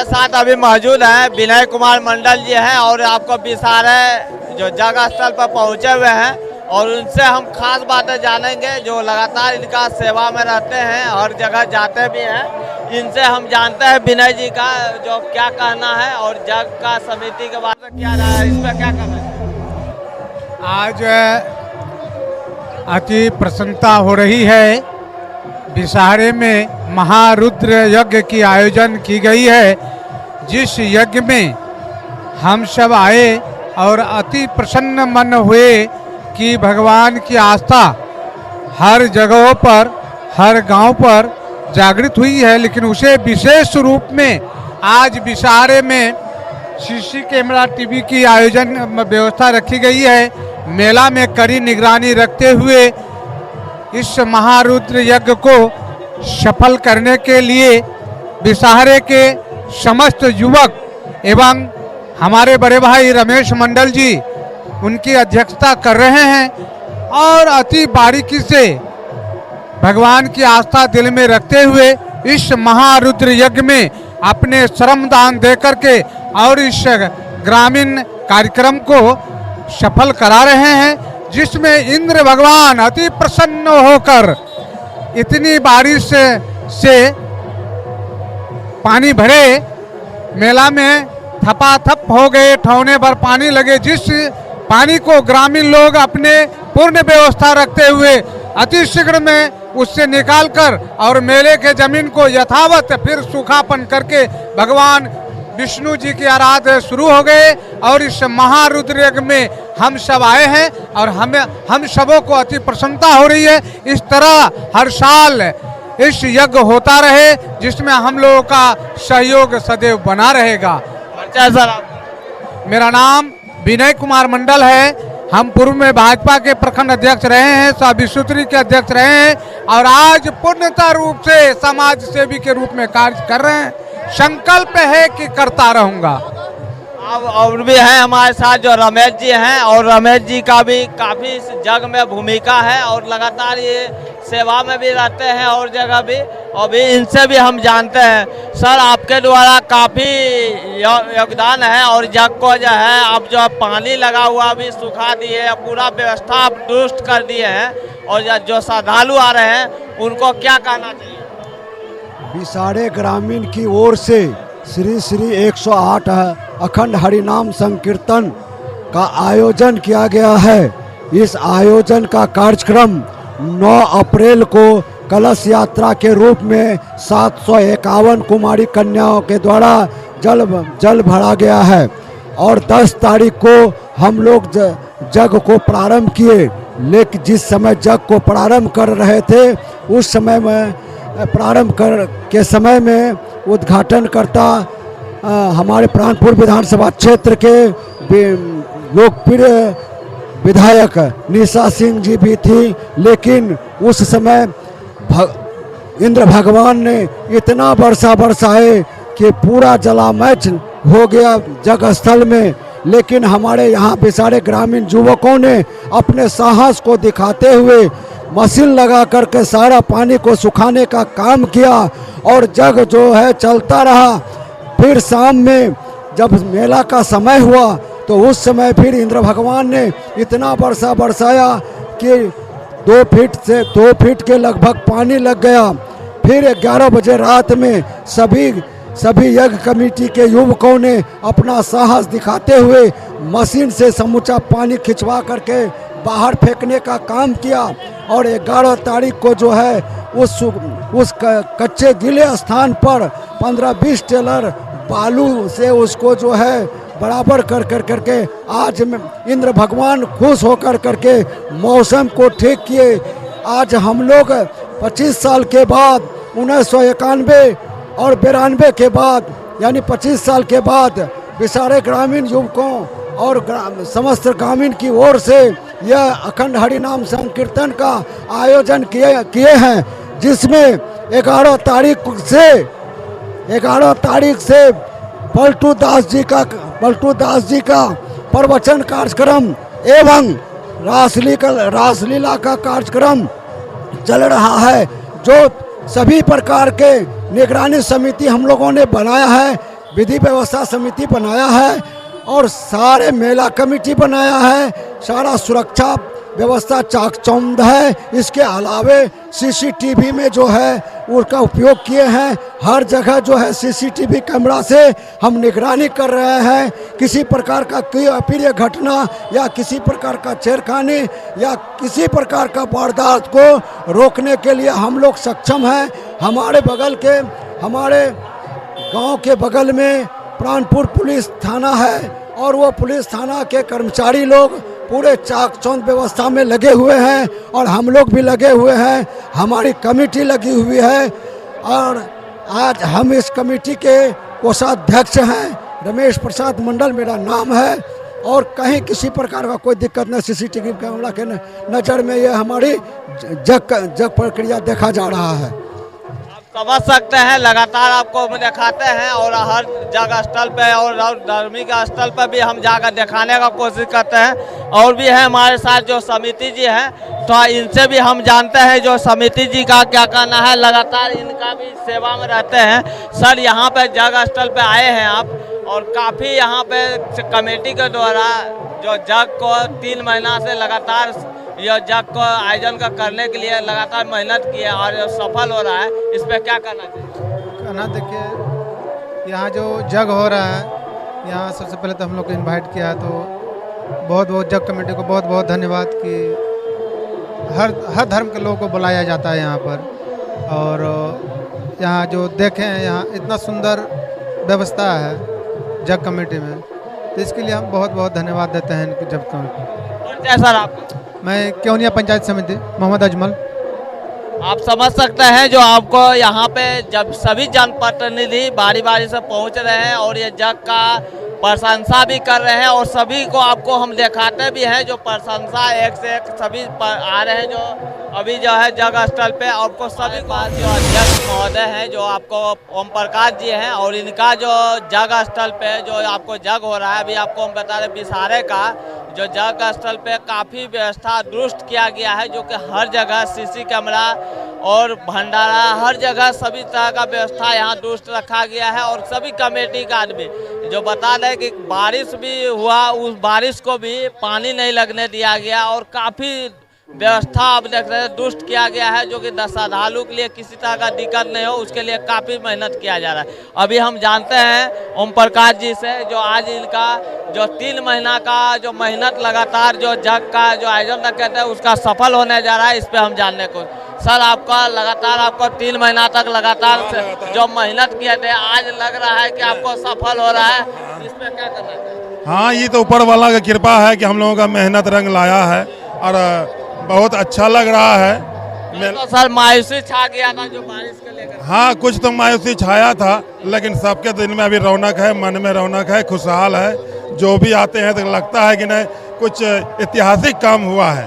हमारे साथ अभी मौजूद हैं विनय कुमार मंडल जी हैं और आपको बिसारे जो जगह स्थल पर पहुंचे हुए हैं और उनसे हम खास बातें जानेंगे जो लगातार इनका सेवा में रहते हैं, हर जगह जाते भी हैं। इनसे हम जानते हैं विनय जी का जो क्या कहना है और जग का समिति के बारे में क्या रहा है, इस पर क्या कहना है। आज अति प्रसन्नता हो रही है। बिसाहरे में महारुद्र यज्ञ की आयोजन की गई है, जिस यज्ञ में हम सब आए और अति प्रसन्न मन हुए कि भगवान की आस्था हर जगहों पर, हर गांव पर जागृत हुई है। लेकिन उसे विशेष रूप में आज बिसाहरे में सीसी कैमरा टीवी की आयोजन व्यवस्था रखी गई है। मेला में कड़ी निगरानी रखते हुए इस महारुद्र यज्ञ को सफल करने के लिए बिसाहरे के समस्त युवक एवं हमारे बड़े भाई रमेश मंडल जी उनकी अध्यक्षता कर रहे हैं और अति बारीकी से भगवान की आस्था दिल में रखते हुए इस महारुद्र यज्ञ में अपने श्रमदान देकर के और इस ग्रामीण कार्यक्रम को सफल करा रहे हैं, जिसमें इंद्र भगवान अति प्रसन्न होकर इतनी बारिश से पानी भरे, मेला में थपाथप हो गए, ठौने भर पानी लगे, जिस पानी को ग्रामीण लोग अपने पूर्ण व्यवस्था रखते हुए अति शीघ्र में उससे निकालकर और मेले के जमीन को यथावत फिर सूखापन करके भगवान विष्णु जी की आराधना शुरू हो गए। और इस महारुद्र यज्ञ में हम सब आए हैं और हम सबों को अति प्रसन्नता हो रही है। इस तरह हर साल इस यज्ञ होता रहे, जिसमें हम लोगों का सहयोग सदैव बना रहेगा। मेरा नाम विनय कुमार मंडल है। हम पूर्व में भाजपा के प्रखंड अध्यक्ष रहे हैं, विश्वोत्तरी के अध्यक्ष रहे हैं और आज पूर्णतः रूप से समाज सेवी के रूप में कार्य कर रहे हैं। संकल्प है कि करता रहूंगा। अब और भी हैं हमारे साथ जो रमेश जी हैं और रमेश जी का भी काफ़ी इस जग में भूमिका है और लगातार ये सेवा में भी रहते हैं और जगह भी। अभी इनसे भी हम जानते हैं। सर, आपके द्वारा काफ़ी योगदान है और जग को जो है अब जो पानी लगा हुआ भी सुखा दिए, पूरा व्यवस्था आप दुरुस्त कर दिए हैं और जो श्रद्धालु आ रहे हैं उनको क्या कहना चाहिए। बिसाहरे ग्रामीण की ओर से श्री श्री 108 अखंड हरिनाम संकीर्तन का आयोजन किया गया है। इस आयोजन का कार्यक्रम 9 अप्रैल को कलश यात्रा के रूप में 751 कुमारी कन्याओं के द्वारा जल भरा गया है और 10 तारीख को हम लोग जग को प्रारंभ किए। लेकिन जिस समय जग को प्रारंभ कर रहे थे उस समय में के समय में उद्घाटन करता हमारे प्राणपुर विधानसभा क्षेत्र के लोकप्रिय विधायक निशा सिंह जी भी थी। लेकिन उस समय इंद्र भगवान ने इतना वर्षा बरसाए कि पूरा जलामय हो गया जग स्थल में। लेकिन हमारे यहाँ बिसाहरे ग्रामीण युवकों ने अपने साहस को दिखाते हुए मशीन लगा करके सारा पानी को सुखाने का काम किया और जग जो है चलता रहा। फिर शाम में जब मेला का समय हुआ तो उस समय फिर इंद्र भगवान ने इतना वर्षा बरसाया कि 2 फीट के लगभग पानी लग गया। फिर 11 बजे रात में सभी यज्ञ कमेटी के युवकों ने अपना साहस दिखाते हुए मशीन से समूचा पानी खिंचवा करके बाहर फेंकने का काम किया और 11 तारीख को जो है उस कच्चे गीले स्थान पर 15-20 टेलर बालू से उसको जो है बराबर करके आज इंद्र भगवान खुश होकर करके मौसम को ठीक किए। आज हम लोग 25 साल के बाद 1991 और 92 के बाद यानी 25 साल के बाद बिसाहरे ग्रामीण युवकों और समस्त ग्रामीण की ओर से यह अखंड हरिनाम संकीर्तन का आयोजन किए हैं, जिसमें 11 तारीख से पलटू दास जी का प्रवचन कार्यक्रम एवं रासलीला का कार्यक्रम चल रहा है, जो सभी प्रकार के निगरानी समिति हम लोगों ने बनाया है, विधि व्यवस्था समिति बनाया है और सारे मेला कमेटी बनाया है, सारा सुरक्षा व्यवस्था चाक चौंध है। इसके अलावे सीसीटीवी में जो है उसका उपयोग किए हैं। हर जगह जो है सीसीटीवी कैमरा से हम निगरानी कर रहे हैं। किसी प्रकार का कोई अप्रिय घटना या किसी प्रकार का छेड़खानी या किसी प्रकार का वारदात को रोकने के लिए हम लोग सक्षम हैं। हमारे गांव के बगल में प्राणपुर पुलिस थाना है और वो पुलिस थाना के कर्मचारी लोग पूरे चाक चौंध व्यवस्था में लगे हुए हैं और हम लोग भी लगे हुए हैं। हमारी कमेटी लगी हुई है और आज हम इस कमेटी के कोषाध्यक्ष हैं। रमेश प्रसाद मंडल मेरा नाम है और कहीं किसी प्रकार का कोई दिक्कत नहीं। सीसीटीवी कैमरा के नज़र में ये हमारी जग प्रक्रिया देखा जा रहा है। समझ सकते हैं, लगातार आपको हम दिखाते हैं और हर जगह स्थल पे और धार्मिक स्थल पे भी हम जाकर दिखाने का कोशिश करते हैं। और भी है हमारे साथ जो समिति जी हैं, तो इनसे भी हम जानते हैं जो समिति जी का क्या कहना है। लगातार इनका भी सेवा में रहते हैं। सर, यहाँ पे जगह स्थल पे आए हैं आप और काफ़ी यहाँ पे कमेटी के द्वारा जो जग को 3 महीना से लगातार यह जग को आयोजन का करने के लिए लगातार मेहनत की है और सफल हो रहा है। इस पर क्या कहना चाहिए? कहना देखिए, यहाँ जो जग हो रहा है, यहाँ सबसे पहले तो हम लोग को इनवाइट किया है, तो बहुत बहुत जग कमेटी को बहुत बहुत धन्यवाद कि हर धर्म के लोगों को बुलाया जाता है यहाँ पर। और यहाँ जो देखें, यहाँ इतना सुंदर व्यवस्था है जग कमेटी में, तो इसके लिए हम बहुत बहुत धन्यवाद देते हैं इनकी जग कमेटी। सर, आप? मैं क्योनिया पंचायत समिति मोहम्मद अजमल। आप समझ सकते हैं जो आपको यहाँ पे जब सभी जनप्रतिनिधि बारी बारी से पहुँच रहे हैं और ये जग का प्रशंसा भी कर रहे हैं और सभी को आपको हम दिखाते भी हैं जो प्रशंसा एक से एक सभी आ रहे हैं। जो अभी जो है जग स्थल पे आपको सभी बात जो अध्यक्ष महोदय हैं जो आपको ओम प्रकाश जी हैं और इनका जो जग स्थल पे जो आपको जग हो रहा है, अभी आपको हम बता रहे बिसारे का जो जग स्थल पे काफ़ी व्यवस्था दुरुस्त किया गया है, जो कि हर जगह सीसी कैमरा और भंडारा हर जगह सभी तरह का व्यवस्था यहाँ दुरुस्त रखा गया है। और सभी कमेटी का आदमी जो बता दें कि बारिश भी हुआ, उस बारिश को भी पानी नहीं लगने दिया गया और काफ़ी व्यवस्था आप देख रहे हैं दुरुस्त किया गया है, जो कि श्रद्धालु के लिए किसी तरह का दिक्कत नहीं हो उसके लिए काफ़ी मेहनत किया जा रहा है। अभी हम जानते हैं ओम प्रकाश जी से जो आज इनका जो 3 महीना का जो मेहनत लगातार जो जग का जो आयोजन कहते हैं उसका सफल होने जा रहा है। इस पर हम जानने को सर, आपका लगातार आपको 3 महीना तक लगातार जो मेहनत किए थे, आज लग रहा है कि आपको सफल हो रहा है, इस पर क्या करना चाहिए? हाँ, ये तो ऊपर वाला का कृपा है कि हम लोगों का मेहनत रंग लाया है और बहुत अच्छा लग रहा है। तो सर मायूसी छा गया था जो बारिश को लेकर? हाँ, कुछ तो मायूसी छाया था, लेकिन सबके दिल में अभी रौनक है, मन में रौनक है, खुशहाल है। जो भी आते हैं तो लगता है कि नहीं कुछ ऐतिहासिक काम हुआ है।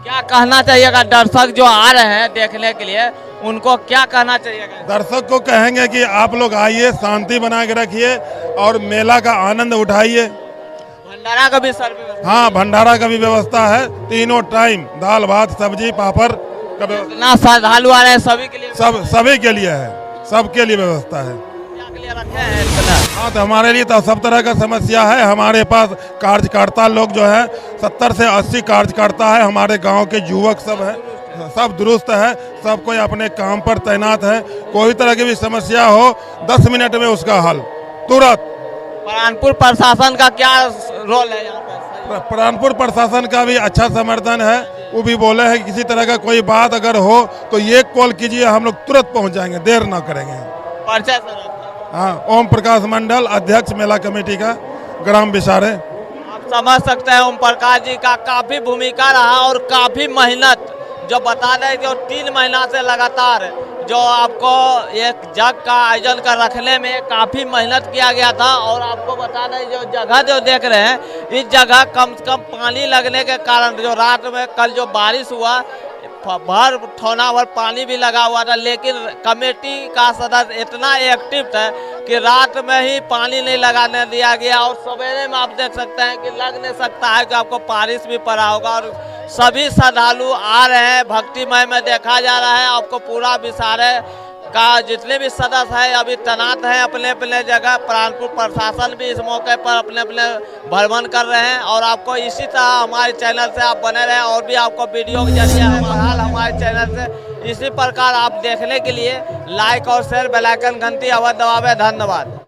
क्या कहना चाहिएगा दर्शक जो आ रहे हैं देखने के लिए, उनको क्या कहना चाहिएगा? दर्शक को कहेंगे कि आप लोग आइए, शांति बना के रखिए और मेला का आनंद उठाइए। भंडारा का भी सर व्यवस्था? हाँ, भंडारा का भी व्यवस्था है, तीनों टाइम दाल भात सब्जी पापड़ का व्यवस्था। श्रद्धालु आ रहे हैं सभी के लिए? सभी के लिए है, सबके लिए व्यवस्था है। रखे हैं? हाँ, तो हमारे लिए तो सब तरह का समस्या है। हमारे पास कार्यकर्ता लोग जो है 70 से 80 कार्यकर्ता है। हमारे गांव के युवक सब है, सब दुरुस्त है, सब कोई अपने काम पर तैनात है। कोई तरह की भी समस्या हो 10 मिनट में उसका हल तुरंत। प्राणपुर प्रशासन का क्या रोल है यहाँ पर? प्राणपुर प्रशासन का भी अच्छा समर्थन है। वो भी बोले हैं कि किसी तरह का कोई बात अगर हो तो ये कॉल कीजिए, हम लोग तुरंत पहुँच जाएंगे, देर ना करेंगे। हाँ, ओम प्रकाश मंडल, अध्यक्ष मेला कमेटी का, ग्राम बिसारे। आप समझ सकते हैं ओम प्रकाश जी का काफ़ी भूमिका रहा और काफ़ी मेहनत जो बता दें जो 3 महीना से लगातार जो आपको एक जग का आयोजन कर रखने में काफ़ी मेहनत किया गया था। और आपको बता दें जो जगह जो देख रहे हैं, इस जगह कम से कम पानी लगने के कारण जो रात में कल जो बारिश हुआ भर ठोना भर पानी भी लगा हुआ था, लेकिन कमेटी का सदस्य इतना एक्टिव था कि रात में ही पानी नहीं लगाने दिया गया और सवेरे में आप देख सकते हैं कि लग नहीं सकता है कि आपको बारिश भी पड़ा होगा। और सभी श्रद्धालु आ रहे हैं, भक्तिमय में देखा जा रहा है। आपको पूरा बिसारे का जितने भी सदस्य हैं अभी तैनात हैं अपने अपने जगह। प्राणपुर प्रशासन भी इस मौके पर अपने अपने भ्रमण कर रहे हैं और आपको इसी तरह हमारे चैनल से आप बने रहें और भी आपको वीडियो के जरिए हमारे चैनल से इसी प्रकार आप देखने के लिए लाइक और शेयर बेल आइकन घंटी अवश्य दबावें। धन्यवाद।